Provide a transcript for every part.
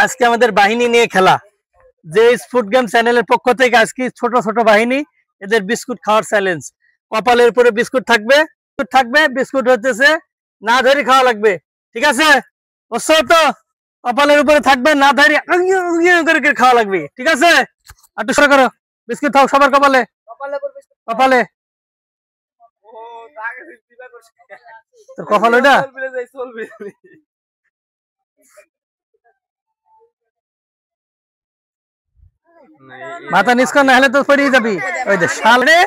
আজকে আমাদের বাহিনী নিয়ে খেলা। যে ফুড গেম চ্যানেলের পক্ষ থেকে আজকে ছোট ছোট বাহিনী এদের বিস্কুট খাওয়ার চ্যালেঞ্জ। কপালের উপরে বিস্কুট থাকবে, বিস্কুট হচ্ছে না ধরে খাওয়া লাগবে, ঠিক আছে? বুঝছো তো? কপালের উপরে থাকবে, না ধরে করে খাওয়া লাগবে, ঠিক আছে? একটু সরে করো, বিস্কুট খাও সবার কপালে কপালে। তোর কপাল ওইটা মাথা নিচ কর, না হলে তো পড়ে যাবি। ওই যে শালে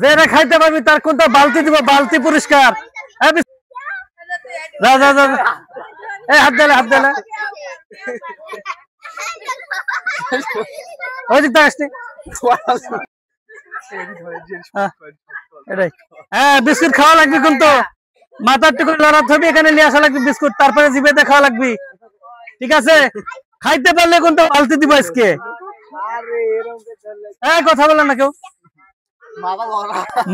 যেটা খাইতে পারবি তার কোনটা বালতি দিব, বালতি পুরস্কার। যা যা যা, এই হাত দিলে ওই দিক আসছি। হ্যাঁ বিস্কুট খাওয়া লাগবে, কিন্তু মাথার টুকু লড়াতে হবে, এখানে নিয়ে আসা লাগবে বিস্কুট, তারপরে জিভেতে খাওয়া লাগবে, ঠিক আছে? খাইতে পারলে কিন্তু বালতি দিব আজকে। হ্যাঁ কথা বলেন না কেউ,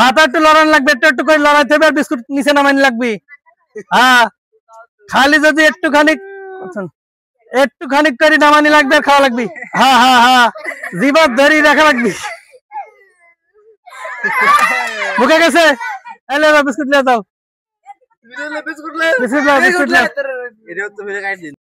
মাথা একটু লড়ান লাগবে, একটু একটু করে লড়াইতে হবে, আর বিস্কুট নিচে নামানি লাগবে। হ্যাঁ খালি যদি একটুখানি করে নামানি লাগবে আর খাওয়া লাগবে। হ্যাঁ হ্যাঁ হ্যাঁ, জিভার ধরি রাখা লাগবে। মুখে গেছে, বিস্কুট নিয়ে যাও, বিস্কুট